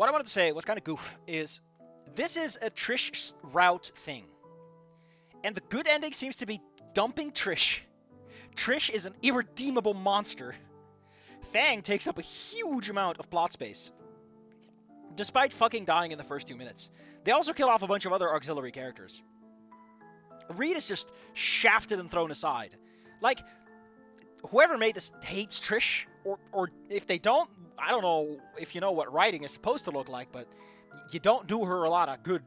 what I wanted to say, what's kind of goof, is this is a Trish Route thing. And the good ending seems to be dumping Trish. Trish is an irredeemable monster. Fang takes up a huge amount of plot space, despite fucking dying in the first 2 minutes. They also kill off a bunch of other auxiliary characters. Reed is just shafted and thrown aside. Like, whoever made this hates Trish, or if they don't, I don't know if you know what writing is supposed to look like, but you don't do her a lot of good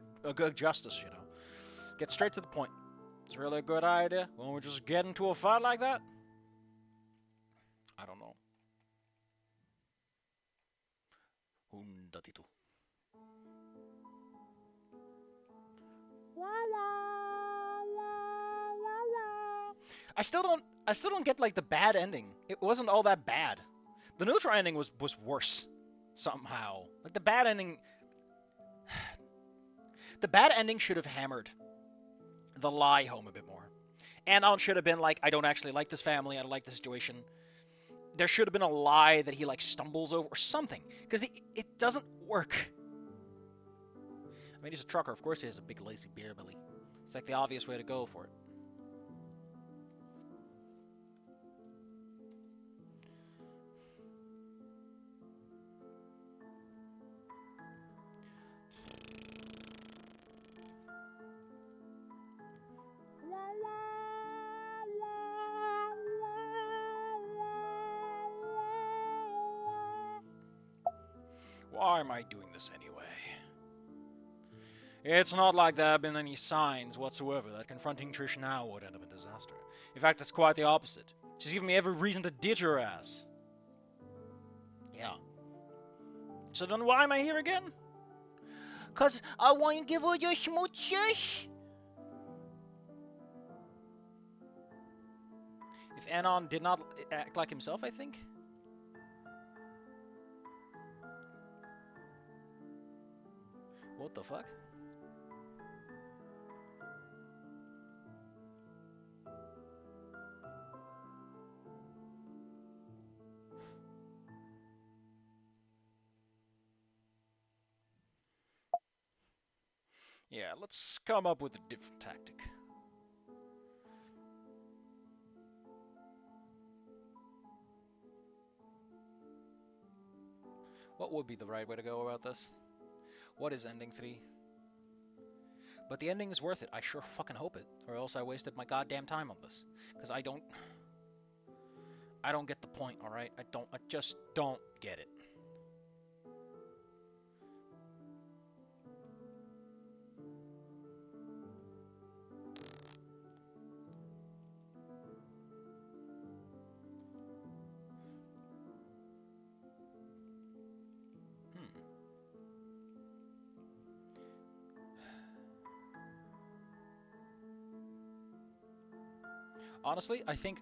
justice, you know. Get straight to the point. It's really a good idea when we just get into a fight like that. I don't know. I still don't get like the bad ending. It wasn't all that bad. The neutral ending was worse somehow. Like the bad ending should have hammered the lie home a bit more. Anon should have been like, I don't actually like this family, I don't like the situation. There should have been a lie that he like stumbles over or something, because it doesn't work. I mean, he's a trucker, of course he has a big lazy beer belly. It's like the obvious way to go for it. Why am I doing this anyway? It's not like there have been any signs whatsoever that confronting Trish now would end up in disaster. In fact, it's quite the opposite. She's given me every reason to ditch her ass. Yeah. So then why am I here again? 'Cause I want to give her your smooches. If Anon did not act like himself, I think. What the fuck? Yeah, let's come up with a different tactic. What would be the right way to go about this? What is ending 3? But the ending is worth it. I sure fucking hope it. Or else I wasted my goddamn time on this. Because I don't get the point, alright? I just don't get it. Honestly, I think,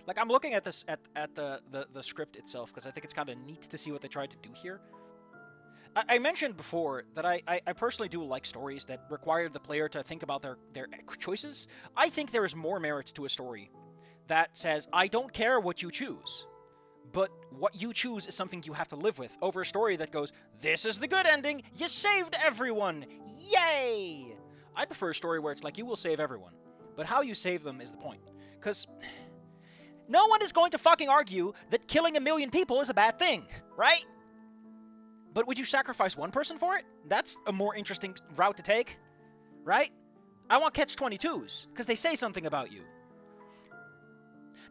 like, I'm looking at this at the script itself because I think it's kind of neat to see what they tried to do here. I mentioned before that I personally do like stories that require the player to think about their choices. I think there is more merit to a story that says, I don't care what you choose, but what you choose is something you have to live with, over a story that goes, this is the good ending, you saved everyone, yay! I prefer a story where it's like, you will save everyone, but how you save them is the point. Because no one is going to fucking argue that killing 1 million people is a bad thing, right? But would you sacrifice one person for it? That's a more interesting route to take, right? I want catch-22s, because they say something about you.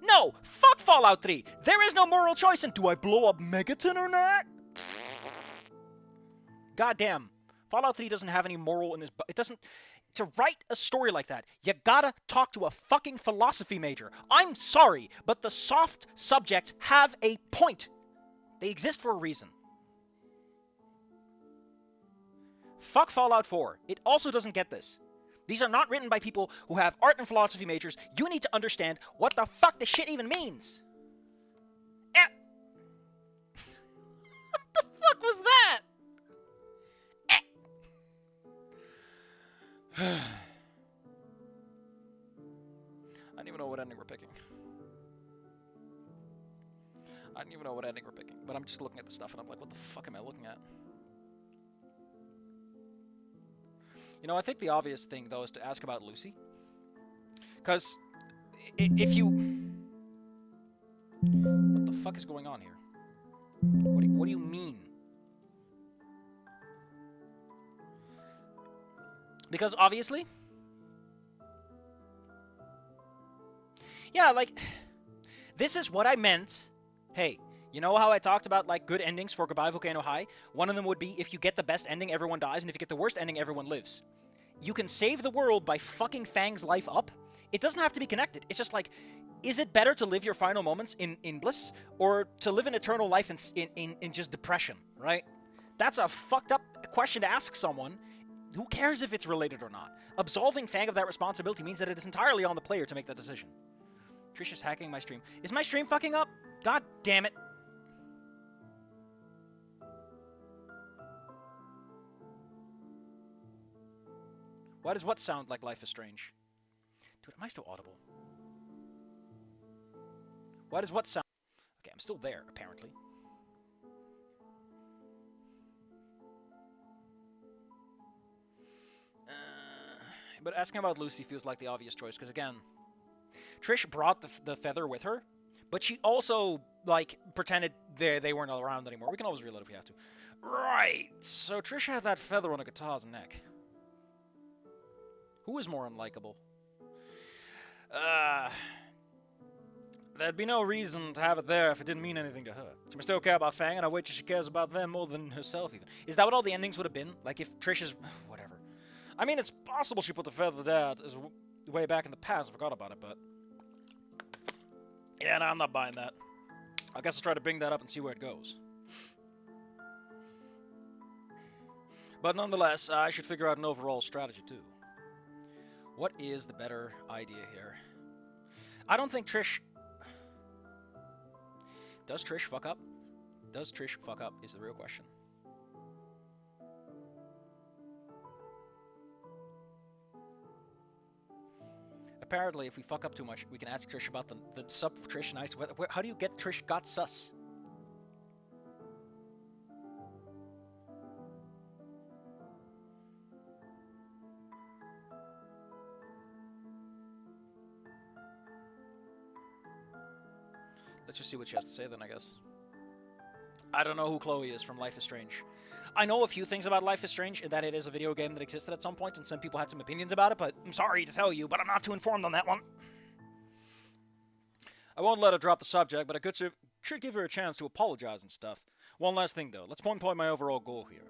No! Fuck Fallout 3! There is no moral choice in do I blow up Megaton or not? Goddamn. Fallout 3 doesn't have any moral in his... It doesn't... To write a story like that, you gotta talk to a fucking philosophy major. I'm sorry, but the soft subjects have a point. They exist for a reason. Fuck Fallout 4. It also doesn't get this. These are not written by people who have art and philosophy majors. You need to understand what the fuck this shit even means. What the fuck was that? I don't even know what ending we're picking. But I'm just looking at the stuff and I'm like, what the fuck am I looking at? You know, I think the obvious thing, though, is to ask about Lucy. Because if you... What the fuck is going on here? What do you mean? Because obviously... Yeah, like... This is what I meant. Hey, you know how I talked about, like, good endings for Goodbye Volcano High? One of them would be, if you get the best ending, everyone dies, and if you get the worst ending, everyone lives. You can save the world by fucking Fang's life up. It doesn't have to be connected. It's just like, is it better to live your final moments in bliss, or to live an eternal life in just depression, right? That's a fucked up question to ask someone. Who cares if it's related or not? Absolving Fang of that responsibility means that it is entirely on the player to make that decision. Trish is hacking my stream. Is my stream fucking up? God damn it. Why does what sound like Life is Strange? Dude, am I still audible? Why does what sound... Okay, I'm still there, apparently. But asking about Lucy feels like the obvious choice, because again, Trish brought the feather with her, but she also, like, pretended they weren't around anymore. We can always reload if we have to. Right, so Trish had that feather on a guitar's neck. Who is more unlikable? There'd be no reason to have it there if it didn't mean anything to her. She must still care about Fang, and I wait till she cares about them more than herself, even. Is that what all the endings would have been? Like, if Trish's... whatever. I mean, it's possible she put the feather there way back in the past. I forgot about it, but... Yeah, no, I'm not buying that. I guess I'll try to bring that up and see where it goes. But nonetheless, I should figure out an overall strategy, too. What is the better idea here? I don't think Trish... Does Trish fuck up? Does Trish fuck up is the real question. Apparently, if we fuck up too much, we can ask Trish about the sub Trish nice. How do you get Trish got sus? Let's just see what she has to say then, I guess. I don't know who Chloe is from Life is Strange. I know a few things about Life is Strange, and that it is a video game that existed at some point, and some people had some opinions about it, but I'm sorry to tell you, but I'm not too informed on that one. I won't let her drop the subject, but I should give her a chance to apologize and stuff. One last thing, though. Let's point my overall goal here.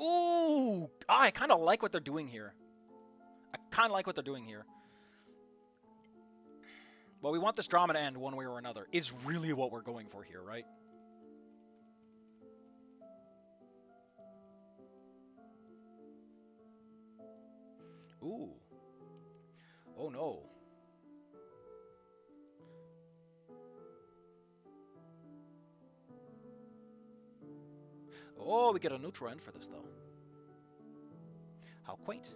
Ooh! I kind of like what they're doing here. Well, we want this drama to end one way or another, is really what we're going for here, right? Ooh. Oh, no. Oh, we get a neutral end for this, though. How quaint.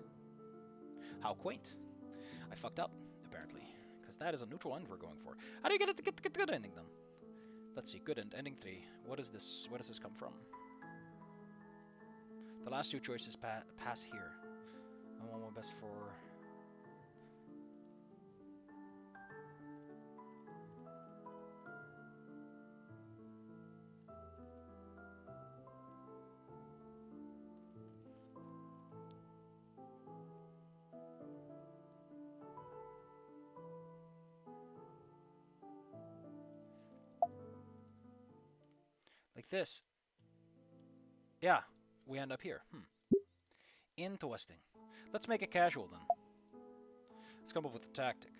How quaint. I fucked up, apparently. Because that is a neutral end we're going for. How do you get the good ending, then? Let's see. Good end. Ending 3. What is this? Where does this come from? The last two choices pass here. I want my best for... like this. Yeah, we end up here. Interesting. Let's make it casual, then. Let's come up with a tactic.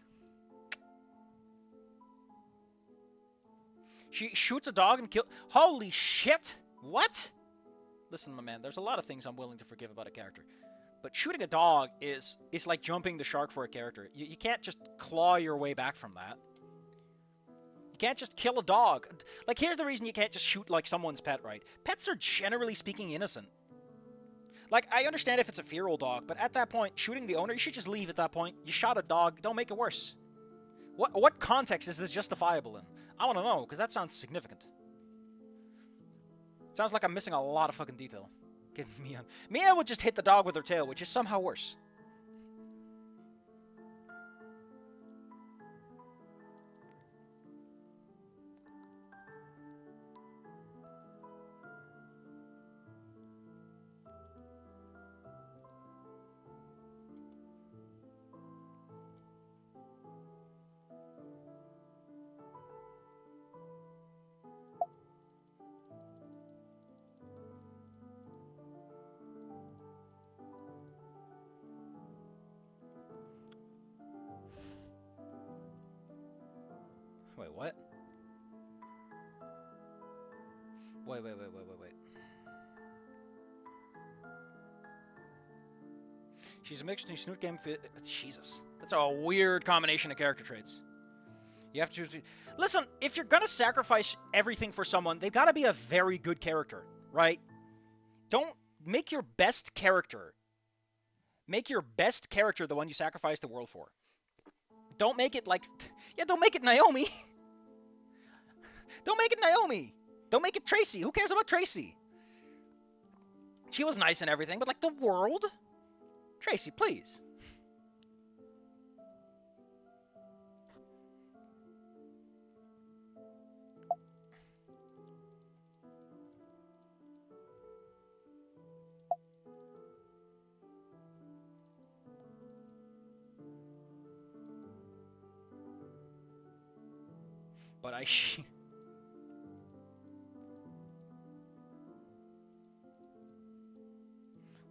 She shoots a dog and kills... Holy shit! What? Listen, my man, there's a lot of things I'm willing to forgive about a character. But shooting a dog is like jumping the shark for a character. You can't just claw your way back from that. You can't just kill a dog. Like, here's the reason you can't just shoot, like, someone's pet, right? Pets are generally speaking innocent. Like, I understand if it's a feral dog, but at that point, shooting the owner, you should just leave at that point. You shot a dog, don't make it worse. What context is this justifiable in? I want to know, because that sounds significant. Sounds like I'm missing a lot of fucking detail. Get Mia. Mia would just hit the dog with her tail, which is somehow worse. Wait, what? Wait. She's a mix between Snoot Game... Jesus. That's a weird combination of character traits. You have to... Listen, if you're gonna sacrifice everything for someone, they've gotta be a very good character, right? Don't make your best character. Make your best character the one you sacrifice the world for. Don't make it like... Yeah, don't make it Naomi. Don't make it Naomi. Don't make it Tracy. Who cares about Tracy? She was nice and everything, but like the world? Tracy, please. But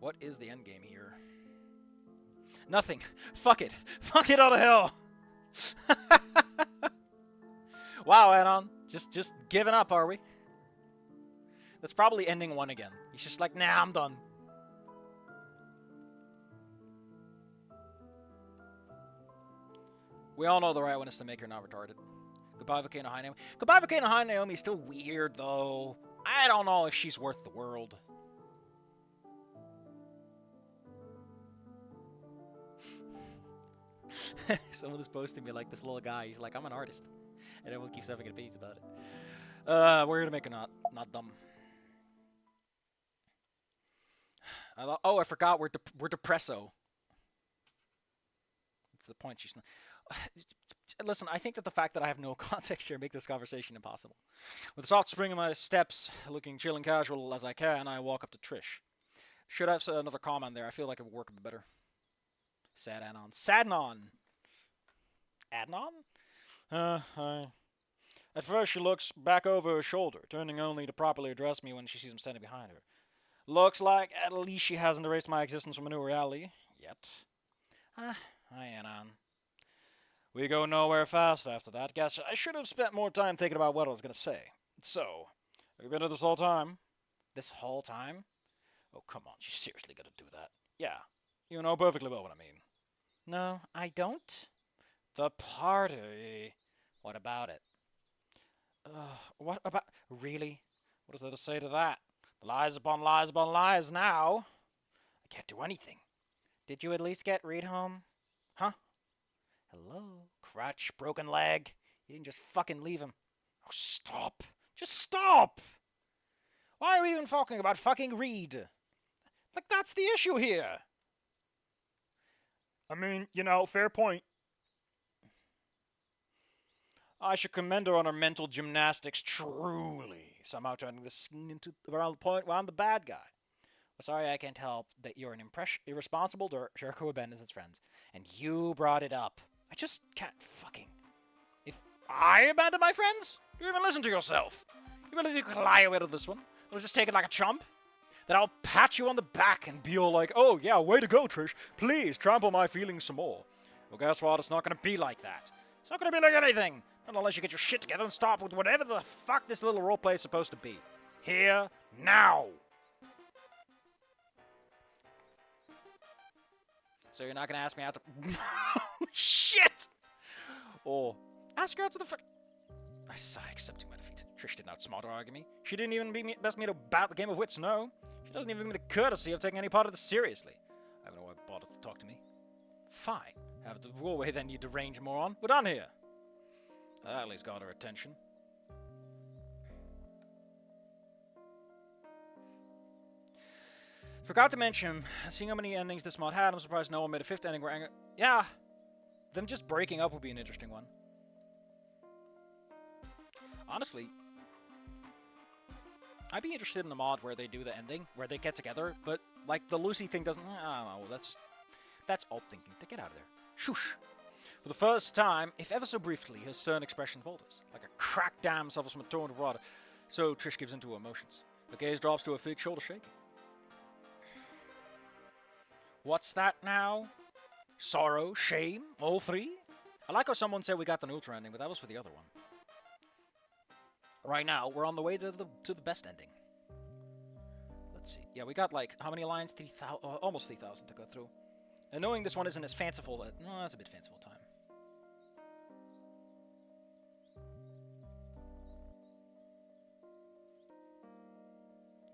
What is the end game here? Nothing. Fuck it. Fuck it all to hell. Wow, Anon. Just giving up, are we? That's probably ending 1 again. He's just like, nah, I'm done. We all know the right one is to make her not retarded. Goodbye, Volcano High Naomi. Goodbye, Volcano High Naomi is still weird, though. I don't know if she's worth the world. Someone is posting me like this little guy. He's like, I'm an artist. And everyone keeps having opinions about it. We're gonna make her not dumb. Oh, I forgot. We're depresso. That's the point. She's not... Listen, I think that the fact that I have no context here makes this conversation impossible. With a soft spring in my steps, looking chill and casual as I can, I walk up to Trish. Should have another comment there. I feel like it would work a bit better. Sad Anon. Sadnon. Adnon? At first she looks back over her shoulder, turning only to properly address me when she sees him standing behind her. Looks like at least she hasn't erased my existence from a new reality. Yet. Hi, Anon. We go nowhere fast after that. Guess I should have spent more time thinking about what I was going to say. So, have you been here this whole time? This whole time? Oh, come on. She's seriously going to do that. Yeah. You know perfectly well what I mean. No, I don't. The party. What about it? What about... Really? What is there to say to that? Lies upon lies upon lies now. I can't do anything. Did you at least get Reed home? Huh? Hello? Crutch, broken leg. You didn't just fucking leave him. Oh, stop. Just stop. Why are we even talking about fucking Reed? Like, that's the issue here. I mean, you know, fair point. I should commend her on her mental gymnastics, truly. Somehow turning the scene into around the point where I'm the bad guy. Well, sorry, I can't help that you're an irresponsible jerk who abandons his friends. And you brought it up. I just can't fucking... If I abandon my friends? You even listen to yourself. You really think you can lie away to this one? It'll just take it like a chump? Then I'll pat you on the back and be all like, oh, yeah, way to go, Trish. Please, trample my feelings some more. Well, guess what? It's not going to be like that. It's not going to be like anything. Not unless you get your shit together and stop with whatever the fuck this little roleplay is supposed to be. Here, now. So you're not going to ask me out to... Shit! Or, ask her out to the I sigh, accepting my defeat. Trish didn't outsmart or argue me. She didn't even best me to bat the game of wits, no. She doesn't even give me the courtesy of taking any part of this seriously. I have no way bothered to talk to me. Fine. Have the rule way then, you deranged moron. We're done here. That at least got her attention. Forgot to mention, seeing how many endings this mod had, I'm surprised no one made a 5th ending where... Yeah, them just breaking up would be an interesting one. Honestly, I'd be interested in a mod where they do the ending, where they get together, but, like, the Lucy thing doesn't... I don't know, that's odd thinking. To get out of there. Shush. For the first time, if ever so briefly, his stern expression falters, like a cracked dam suffers from a torrent of water. So Trish gives into her emotions. Her gaze drops to her feet, shoulder shaking. What's that now? Sorrow, shame, all three? I like how someone said we got the neutral ending, but that was for the other one. Right now, we're on the way to the best ending. Let's see. Yeah, we got, like, how many lines? 3,000, almost 3,000 to go through. And knowing this one isn't as fanciful, no, that's a bit fanciful time.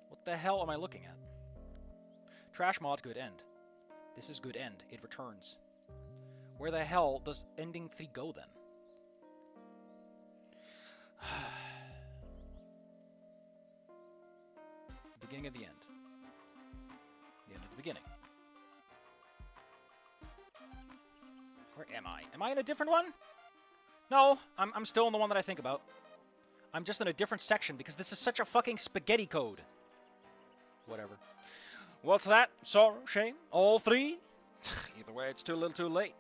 What the hell am I looking at? Trash mod, good end. This is good end. It returns. Where the hell does ending 3 go then? Beginning of the end. The end of the beginning. Where am I? Am I in a different one? No, I'm still in the one that I think about. I'm just in a different section because this is such a fucking spaghetti code. Whatever. What's that? Sorrow, shame, all three? Either way, it's too little too late.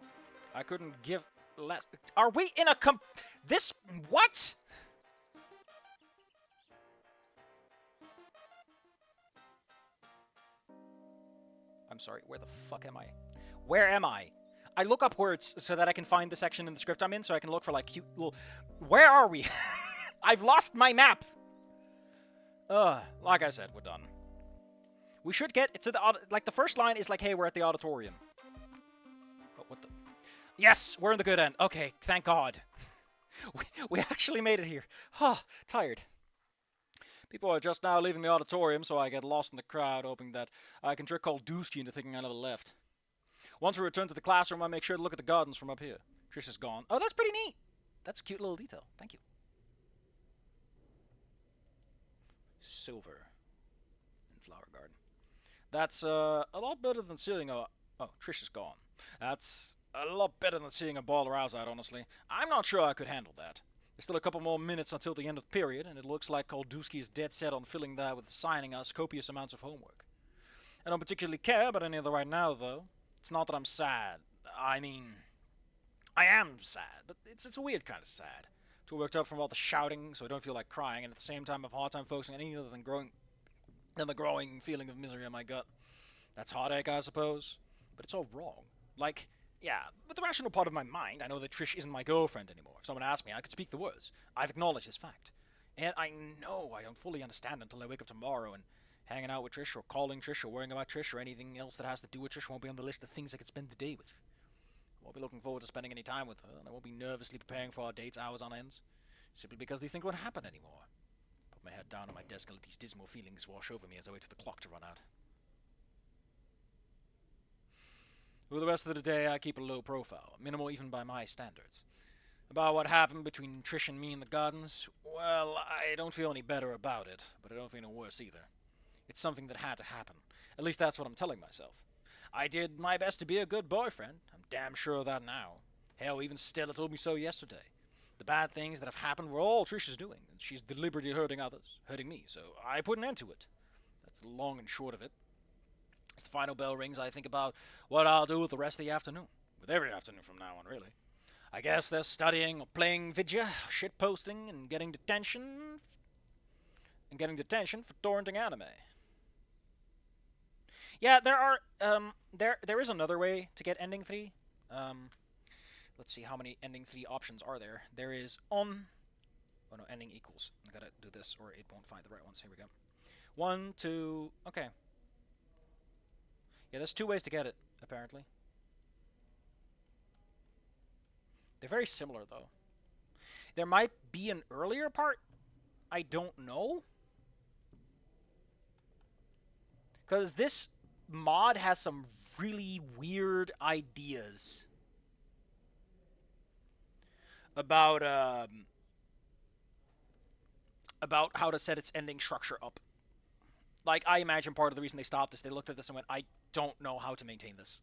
I couldn't give less... Are we in a this... What? I'm sorry, where the fuck am I? Where am I? I look up words so that I can find the section in the script I'm in, so I can look for, like, cute little... Where are we? I've lost my map! Like I said, we're done. We should get to the... Like, the first line is like, hey, we're at the auditorium. Oh, what the... Yes, we're in the good end. Okay, thank God. we actually made it here. Tired. People are just now leaving the auditorium, so I get lost in the crowd, hoping that I can trick old Dusky into thinking I never left. Once we return to the classroom, I make sure to look at the gardens from up here. Trish is gone. Oh, that's pretty neat. That's a cute little detail. Thank you. Silver in Flower Garden. That's a lot better than seeing a... Oh, Trish is gone. That's a lot better than seeing a ball arouse out, honestly. I'm not sure I could handle that. There's still a couple more minutes until the end of the period, and it looks like Koldusky is dead set on filling that with assigning us copious amounts of homework. I don't particularly care about any of that right now, though. It's not that I'm sad. I mean, I am sad, but it's a weird kind of sad. Too worked up from all the shouting, so I don't feel like crying, and at the same time I have a hard time focusing on anything other than the growing feeling of misery in my gut. That's heartache, I suppose, but it's all wrong. Like, yeah, with the rational part of my mind, I know that Trish isn't my girlfriend anymore. If someone asked me, I could speak the words. I've acknowledged this fact. And I know I don't fully understand until I wake up tomorrow and hanging out with Trish or calling Trish or worrying about Trish or anything else that has to do with Trish won't be on the list of things I could spend the day with. I won't be looking forward to spending any time with her, and I won't be nervously preparing for our dates hours on ends, simply because these things won't happen anymore. Put my head down on my desk and let these dismal feelings wash over me as I wait for the clock to run out. For the rest of the day, I keep a low profile, minimal even by my standards. About what happened between Trish and me in the gardens, well, I don't feel any better about it, but I don't feel any worse either. It's something that had to happen. At least that's what I'm telling myself. I did my best to be a good boyfriend. I'm damn sure of that now. Hell, even Stella told me so yesterday. The bad things that have happened were all Trish is doing, and she's deliberately hurting others, hurting me, so I put an end to it. That's the long and short of it. As the final bell rings, I think about what I'll do with the rest of the afternoon. With every afternoon from now on, really. I guess there's studying or playing vidya, shitposting, and getting detention for torrenting anime. Yeah, there are, there is another way to get ending 3. Let's see how many ending 3 options are there. There is oh no, ending equals. I gotta do this or it won't find the right ones. Here we go. 1, 2, okay. Yeah, there's 2 ways to get it, apparently. They're very similar, though. There might be an earlier part. I don't know. Because this mod has some really weird ideas about how to set its ending structure up. Like, I imagine part of the reason they stopped is they looked at this and went, I don't know how to maintain this.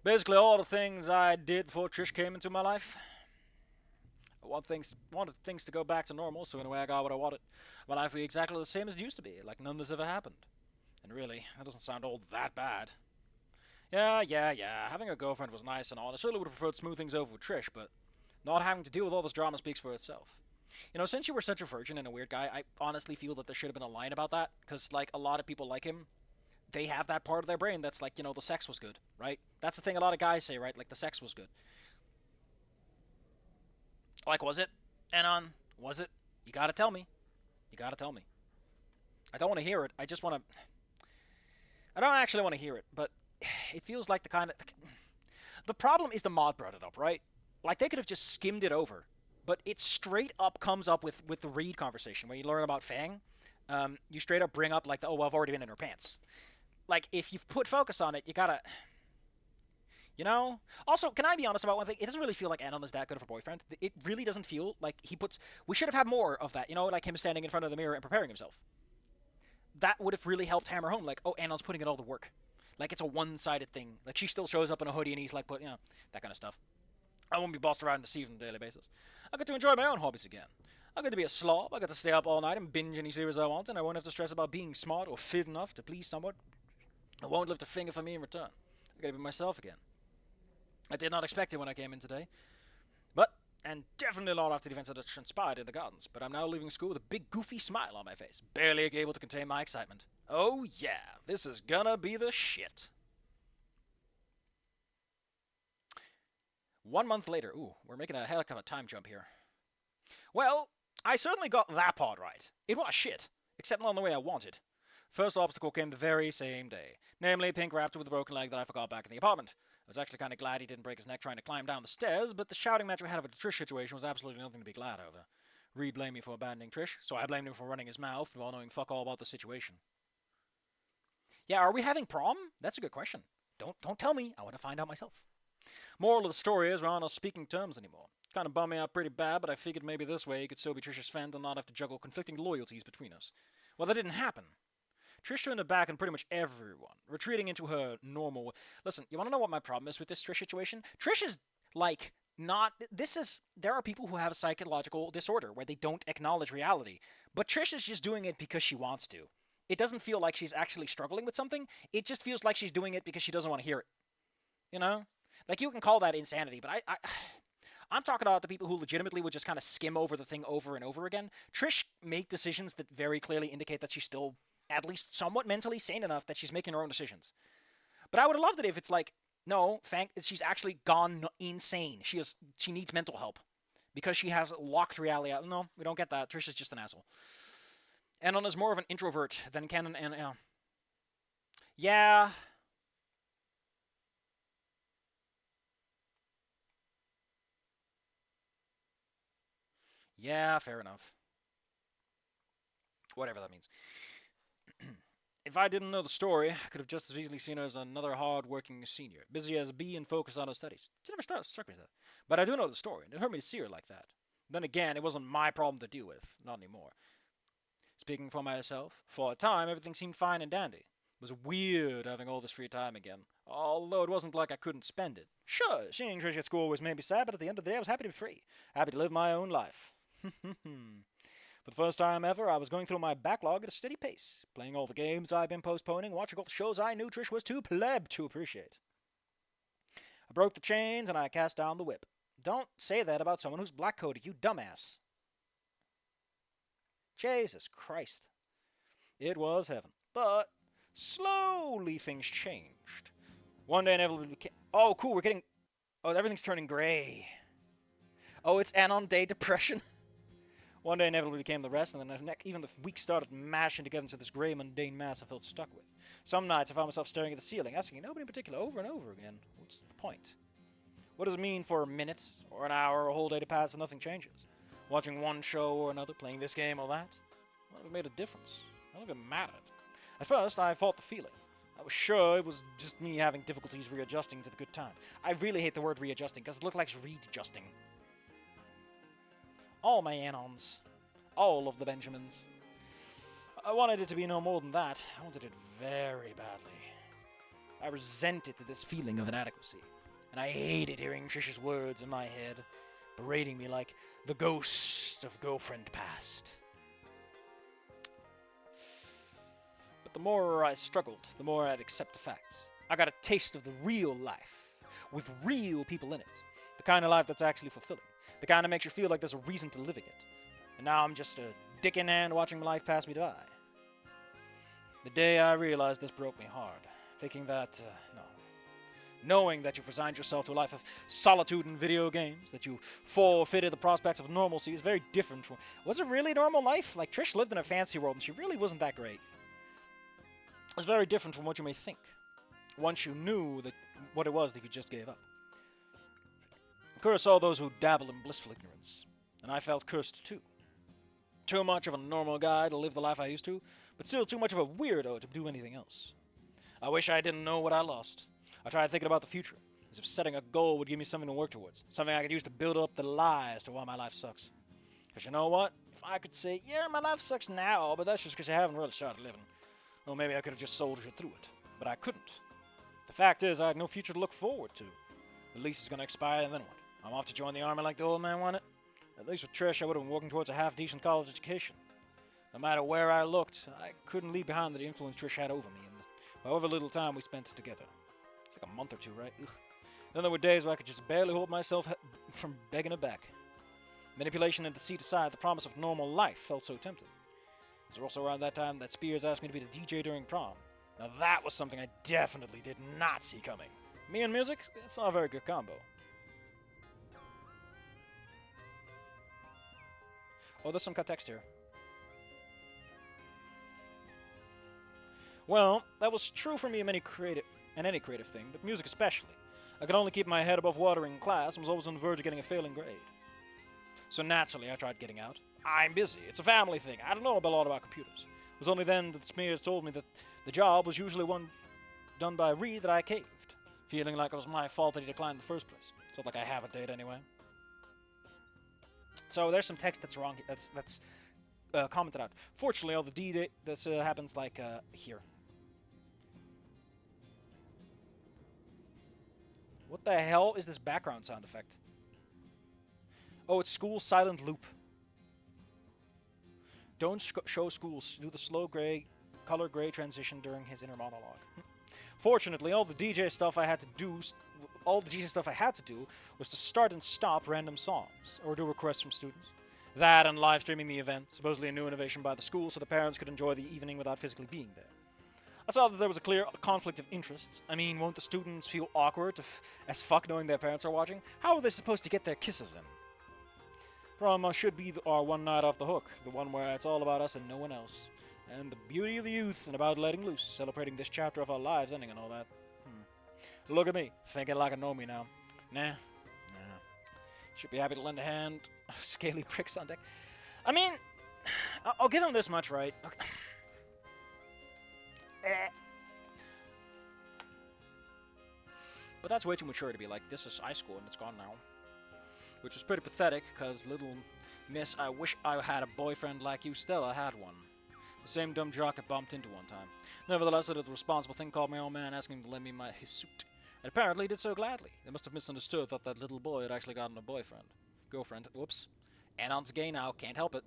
Basically, all the things I did before Trish came into my life. I wanted things to go back to normal, so in a way I got what I wanted. My life would be exactly the same as it used to be, like none of this ever happened. And really, that doesn't sound all that bad. Yeah. Having a girlfriend was nice and all. I certainly would have preferred smooth things over with Trish, but not having to deal with all this drama speaks for itself. You know, since you were such a virgin and a weird guy, I honestly feel that there should have been a line about that, because, like, a lot of people like him, they have that part of their brain that's like, you know, the sex was good, right? That's the thing a lot of guys say, right? Like, the sex was good. Like, was it? Anon, was it? You gotta tell me. You gotta tell me. I don't want to hear it. I just want to... I don't actually want to hear it, but it feels like the kind of... The problem is the mod brought it up, right? Like, they could have just skimmed it over. But it straight up comes up with the Reed conversation, where you learn about Fang. You straight up bring up, like, oh, well, I've already been in her pants. Like, if you've put focus on it, you gotta... You know? Also, can I be honest about one thing? It doesn't really feel like Anon is that good of a boyfriend. It really doesn't feel like he puts... We should have had more of that, you know? Like him standing in front of the mirror and preparing himself. That would have really helped hammer home, like, oh, Anon's putting in all the work. Like, it's a one-sided thing. Like, she still shows up in a hoodie and he's like, you know, that kind of stuff. I won't be bossed around and deceived on a daily basis. I get to enjoy my own hobbies again. I get to be a slob. I get to stay up all night and binge any series I want, and I won't have to stress about being smart or fit enough to please someone. I won't lift a finger for me in return. I get to be myself again. I did not expect it when I came in today. And definitely not after the events that transpired in the gardens. But I'm now leaving school with a big goofy smile on my face, barely able to contain my excitement. Oh yeah, this is gonna be the shit. 1 month later. Ooh, we're making a heck of a time jump here. Well, I certainly got that part right. It was shit, except not in the way I wanted. First obstacle came the very same day, namely Pink Raptor with a broken leg that I forgot back in the apartment. I was actually kind of glad he didn't break his neck trying to climb down the stairs, but the shouting match we had over the Trish situation was absolutely nothing to be glad over. Reed blamed me for abandoning Trish, so I blamed him for running his mouth while knowing fuck all about the situation. Yeah, are we having prom? That's a good question. Don't tell me. I want to find out myself. Moral of the story is we're on no speaking terms anymore. Kind of bummed me out pretty bad, but I figured maybe this way he could still be Trish's friend and not have to juggle conflicting loyalties between us. Well, that didn't happen. Trish turned her back on pretty much everyone, retreating into her normal... Listen, you want to know what my problem is with this Trish situation? Trish is, like, not... There are people who have a psychological disorder where they don't acknowledge reality. But Trish is just doing it because she wants to. It doesn't feel like she's actually struggling with something. It just feels like she's doing it because she doesn't want to hear it. You know? Like, you can call that insanity, but I'm talking about the people who legitimately would just kind of skim over the thing over and over again. Trish make decisions that very clearly indicate that she's still... at least somewhat mentally sane enough that she's making her own decisions. But I would have loved it if it's like, no, she's actually gone insane. She needs mental help. Because she has locked reality out. No, we don't get that. Trish is just an asshole. Anon is more of an introvert than Canon and... Yeah. Yeah, fair enough. Whatever that means. If I didn't know the story, I could have just as easily seen her as another hard-working senior, busy as a bee and focused on her studies. It never struck me as that. But I do know the story, and it hurt me to see her like that. Then again, it wasn't my problem to deal with. Not anymore. Speaking for myself, for a time, everything seemed fine and dandy. It was weird having all this free time again, although it wasn't like I couldn't spend it. Sure, seeing Trish at school always made me sad, but at the end of the day, I was happy to be free. Happy to live my own life. For the first time ever, I was going through my backlog at a steady pace, playing all the games I've been postponing, watching all the shows I knew Trish was too pleb to appreciate. I broke the chains and I cast down the whip. Don't say that about someone who's black-coated, you dumbass. Jesus Christ. It was heaven. But slowly things changed. One day inevitably became... Oh, cool, we're getting... Oh, everything's turning gray. Oh, it's Anon Day depression. One day inevitably became the rest, and then even the weeks started mashing together into this grey, mundane mass I felt stuck with. Some nights I found myself staring at the ceiling, asking nobody in particular over and over again, what's the point? What does it mean for a minute, or an hour, or a whole day to pass and nothing changes? Watching one show or another, playing this game or that? Well, it made a difference. None of it mattered. At first, I fought the feeling. I was sure it was just me having difficulties readjusting to the good time. I really hate the word readjusting, because it looks like readjusting. All my Anons. All of the Benjamins. I wanted it to be no more than that. I wanted it very badly. I resented this feeling of inadequacy, and I hated hearing Trish's words in my head, berating me like the ghost of girlfriend past. But the more I struggled, the more I'd accept the facts. I got a taste of the real life, with real people in it. The kind of life that's actually fulfilling. The kind that makes you feel like there's a reason to living it. And now I'm just a dick in hand watching life pass me by. The day I realized this broke me hard. Thinking that, knowing that you've resigned yourself to a life of solitude in video games, that you forfeited the prospects of normalcy is very different from... Was it really a normal life? Like, Trish lived in a fantasy world and she really wasn't that great. It was very different from what you may think. Once you knew that what it was that you just gave up. Curse all those who dabble in blissful ignorance. And I felt cursed too. Too much of a normal guy to live the life I used to, but still too much of a weirdo to do anything else. I wish I didn't know what I lost. I tried thinking about the future, as if setting a goal would give me something to work towards, something I could use to build up the lie as to why my life sucks. Because you know what? If I could say, yeah, my life sucks now, but that's just because I haven't really started living, well, maybe I could have just soldiered through it. But I couldn't. The fact is, I had no future to look forward to. The lease is going to expire, and then what? I'm off to join the army like the old man wanted? At least with Trish, I would have been working towards a half-decent college education. No matter where I looked, I couldn't leave behind the influence Trish had over me, and however little time we spent together. It's like a month or two, right? Ugh. Then there were days where I could just barely hold myself from begging her back. Manipulation and deceit aside, the promise of normal life felt so tempting. It was also around that time that Spears asked me to be the DJ during prom. Now that was something I definitely did not see coming. Me and music, it's not a very good combo. Oh, there's some cut text here. Well, that was true for me in any creative thing, but music especially. I could only keep my head above water in class and was always on the verge of getting a failing grade. So naturally, I tried getting out. I'm busy. It's a family thing. I don't know a lot about computers. It was only then that Spears told me that the job was usually one done by Reed that I caved, feeling like it was my fault that he declined in the first place. So like I have a date anyway. So there's some text that's wrong. That's commented out. Fortunately, all the D this happens like here. What the hell is this background sound effect? Oh, it's School's silent loop. Don't show Schools do the slow color gray transition during his inner monologue. Fortunately, all the DJ stuff I had to do was to start and stop random songs or do requests from students. That and live streaming the event, supposedly a new innovation by the school, so the parents could enjoy the evening without physically being there. I saw that there was a clear conflict of interests. I mean, won't the students feel awkward as fuck knowing their parents are watching? How are they supposed to get their kisses in? Prom should be our one night off the hook, the one where it's all about us and no one else. And the beauty of youth and about letting loose, celebrating this chapter of our lives ending and all that. Look at me, thinking like a normie now. Nah. Should be happy to lend a hand. Scaly pricks on deck. I mean, I'll give him this much, right? Okay. But that's way too mature to be like, this is high school and it's gone now. Which is pretty pathetic, because little miss, I wish I had a boyfriend like you. Stella had one. The same dumb jock I bumped into one time. Nevertheless, I did the responsible thing, called my old man, asking him to lend me his suit. And apparently he did so gladly. They must have misunderstood, thought that little boy had actually gotten a girlfriend. Whoops. Anon's gay now, can't help it.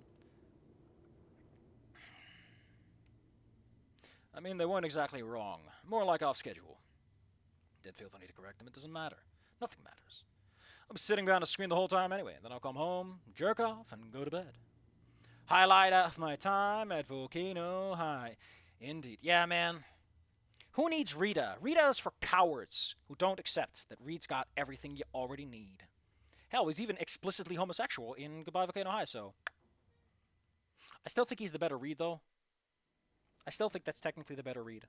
I mean, they weren't exactly wrong. More like off schedule. Did feel the need to correct them, it doesn't matter. Nothing matters. I'll be sitting behind a screen the whole time anyway, then I'll come home, jerk off, and go to bed. Highlight of my time at Volcano High. Indeed. Yeah, man. Who needs Rita? Rita is for cowards who don't accept that Reed's got everything you already need. Hell, he's even explicitly homosexual in Goodbye Volcano High, so... I still think he's the better Reed, though. I still think that's technically the better Reed.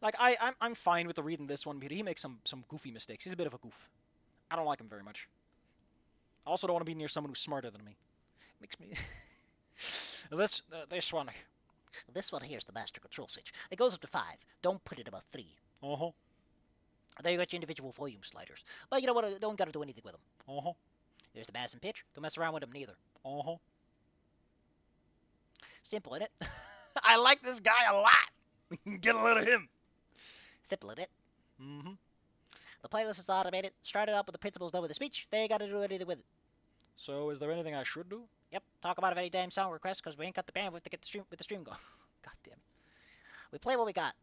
Like, I'm fine with the Reed in this one, but he makes some goofy mistakes. He's a bit of a goof. I don't like him very much. I also don't want to be near someone who's smarter than me. Makes me... This one... This one here's the master control switch. It goes up to 5. Don't put it above 3. Uh-huh. There you got your individual volume sliders. But you know what? Don't gotta do anything with them. Uh-huh. There's the bass and pitch. Don't mess around with them neither. Uh-huh. Simple, isn't it? I like this guy a lot. Get a load of him. Simple it. Mm-hmm. The playlist is automated. Start it up with the principals done with the speech. They ain't got to do anything with it. So, is there anything I should do? Yep. Talk about any damn song requests because we ain't got the bandwidth to get the stream going. God damn it. We play what we got.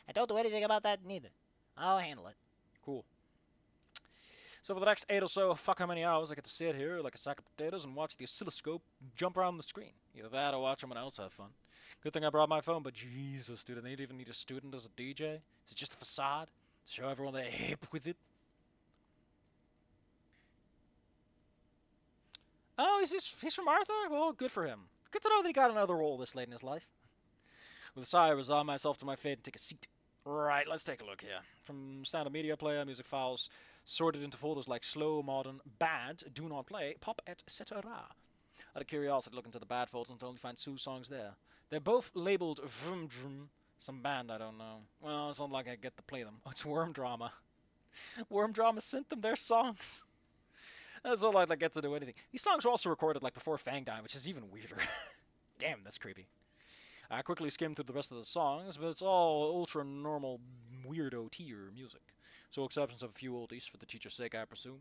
And don't do anything about that neither. I'll handle it. Cool. So for the next 8 or so, fuck how many hours, I get to sit here like a sack of potatoes and watch the oscilloscope jump around the screen. Either that or watch someone else have fun. Good thing I brought my phone, but Jesus, dude, I even need a student as a DJ? Is it just a facade? To show everyone they're hip with it? Oh, he's from Arthur? Well, good for him. Good to know that he got another role this late in his life. With a sigh, I resign myself to my fate and take a seat. Right, let's take a look here. From standard media player, music files sorted into folders like slow, modern, bad, do not play, pop, etc. Out of curiosity, look into the bad folders and only find 2 songs there. They're both labeled Vroom Vroom, some band I don't know. Well, it's not like I get to play them. It's Worm Drama. Worm Drama sent them their songs. That's all I get to do anything. These songs were also recorded like before Fangdime, which is even weirder. Damn, that's creepy. I quickly skimmed through the rest of the songs, but it's all ultra-normal weirdo tier music. So exceptions of a few oldies for the teacher's sake, I presume.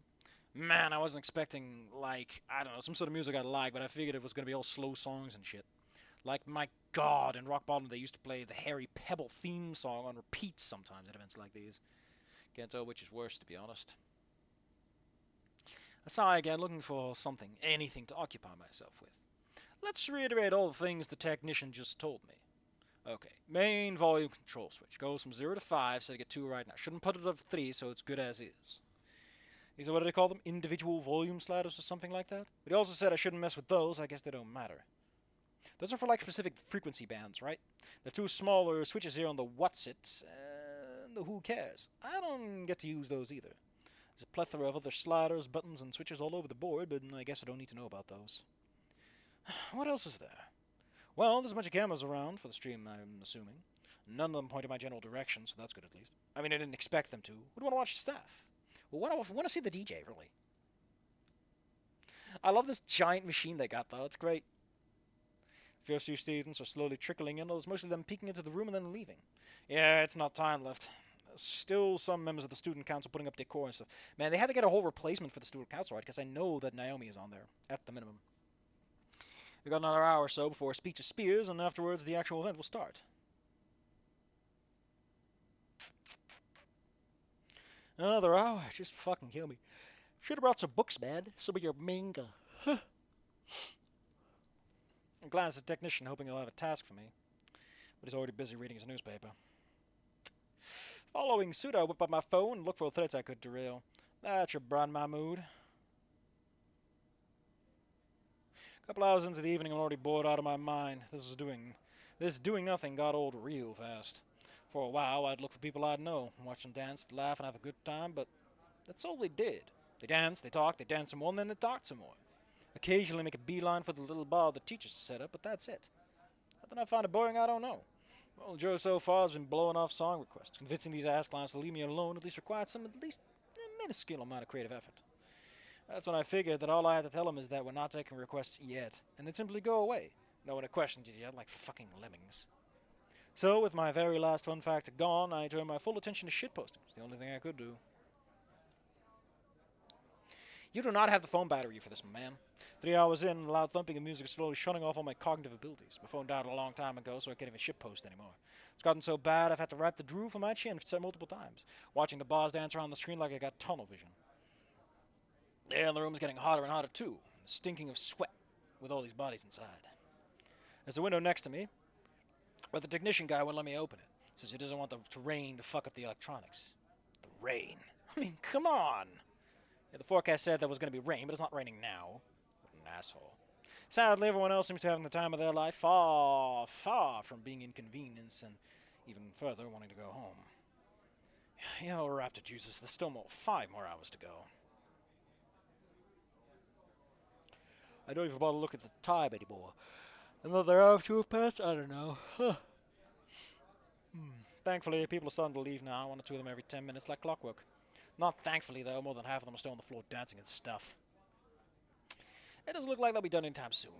Man, I wasn't expecting, like, I don't know, some sort of music I'd like, but I figured it was going to be all slow songs and shit. Like, my god, in Rock Bottom they used to play the Harry Pebble theme song on repeat sometimes at events like these. Can't tell which is worse, to be honest. I sigh again, looking for something, anything to occupy myself with. Let's reiterate all the things the technician just told me. Okay, main volume control switch. Goes from 0 to 5, so I get 2 right now. Shouldn't put it up 3, so it's good as is. These are, what do they call them? Individual volume sliders or something like that? But he also said I shouldn't mess with those. I guess they don't matter. Those are for, like, specific frequency bands, right? The 2 smaller switches here on the what's it, and the who cares. I don't get to use those either. There's a plethora of other sliders, buttons, and switches all over the board, but I guess I don't need to know about those. What else is there? Well, there's a bunch of cameras around for the stream, I'm assuming. None of them point in my general direction, so that's good at least. I mean, I didn't expect them to. Would want to watch the staff? Well, want to see the DJ, really. I love this giant machine they got, though. It's great. First few students are slowly trickling in, although it's mostly them peeking into the room and then leaving. Yeah, it's not time left. There's still some members of the student council putting up decor and stuff. Man, they had to get a whole replacement for the student council, right? Because I know that Naomi is on there, at the minimum. We've got another hour or so before a speech of Spears, and afterwards the actual event will start. Another hour? Just fucking kill me. Should have brought some books, man. Some of your manga. I glanced at the technician, hoping he'll have a task for me. But he's already busy reading his newspaper. Following suit, I whip up my phone and look for threads I could derail. That should brighten my mood. A couple hours into the evening, I'm already bored out of my mind. This doing nothing got old real fast. For a while, I'd look for people I'd know, watch them dance, laugh, and have a good time, but that's all they did. They danced, they talked, they danced some more, and then they talked some more. Occasionally make a beeline for the little bar the teachers set up, but that's it. Whether I find it boring, I don't know. Well, Joe so far has been blowing off song requests. Convincing these ass clowns to leave me alone at least required some at least a minuscule amount of creative effort. That's when I figured that all I had to tell them is that we're not taking requests yet, and they'd simply go away. No one had questioned it yet, like fucking lemmings. So, with my very last fun fact gone, I turned my full attention to shitposting. It's the only thing I could do. You do not have the phone battery for this, man. 3 hours in, the loud thumping of music is slowly shutting off all my cognitive abilities. My phone died a long time ago, so I can't even shitpost anymore. It's gotten so bad, I've had to wrap the drool for my chin multiple times, watching the bars dance around the screen like I got tunnel vision. The air in the room is getting hotter and hotter, too, stinking of sweat with all these bodies inside. There's a window next to me, but the technician guy won't let me open it. Says he doesn't want the rain to fuck up the electronics. The rain. I mean, come on. Yeah, the forecast said there was going to be rain, but it's not raining now. What an asshole. Sadly, everyone else seems to be having the time of their life, far, far from being inconvenienced, and even further, wanting to go home. Yeah, we're wrapped to juices. There's still 5 more hours to go. I don't even bother to look at the time anymore. Another hour or two have passed? I don't know. Thankfully, people are starting to leave now, 1 or 2 of them every 10 minutes, like clockwork. Not thankfully, though, more than half of them are still on the floor dancing and stuff. It doesn't look like they'll be done anytime soon.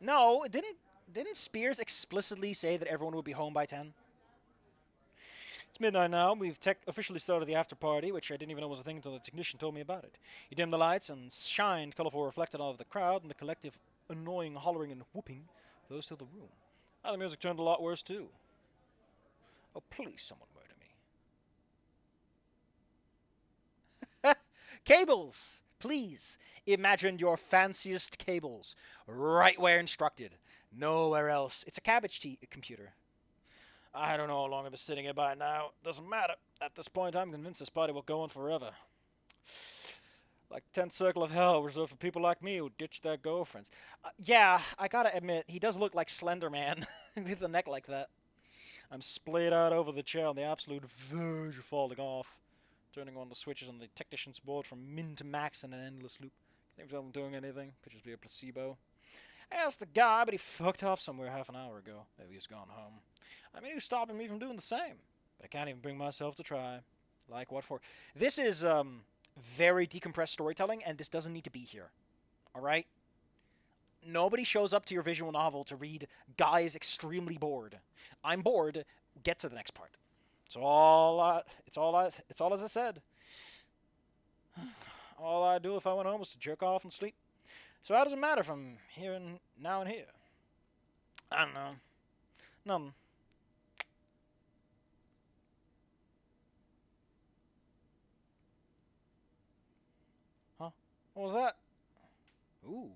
No, it didn't. Didn't Spears explicitly say that everyone would be home by 10? It's midnight now. We've officially started the after party, which I didn't even know was a thing until the technician told me about it. He dimmed the lights and shined colorful reflected out of the crowd, and the collective annoying hollering and whooping rose to the room. The music turned a lot worse, too. Oh, please, someone murder me. Cables! Please, imagine your fanciest cables. Right where instructed. Nowhere else. It's a cabbage tea computer. I don't know how long I've been sitting here by now. Doesn't matter. At this point, I'm convinced this party will go on forever. Like the 10th circle of hell reserved for people like me who ditch their girlfriends. Yeah, I gotta admit, he does look like Slender Man with a neck like that. I'm splayed out over the chair on the absolute verge of falling off. Turning on the switches on the technician's board from min to max in an endless loop. Can't even tell I'm doing anything. Could just be a placebo. I asked the guy, but he fucked off somewhere half an hour ago. Maybe he's gone home. I mean, who's stopping me from doing the same? But I can't even bring myself to try. Like what for? This is very decompressed storytelling, and this doesn't need to be here. Alright? Nobody shows up to your visual novel to read Guy is extremely bored. I'm bored. Get to the next part. It's all as I said. All I'd do if I went home was to jerk off and sleep. So how does it matter if I'm here and now and here? I don't know. Nothing. Huh? What was that? Ooh.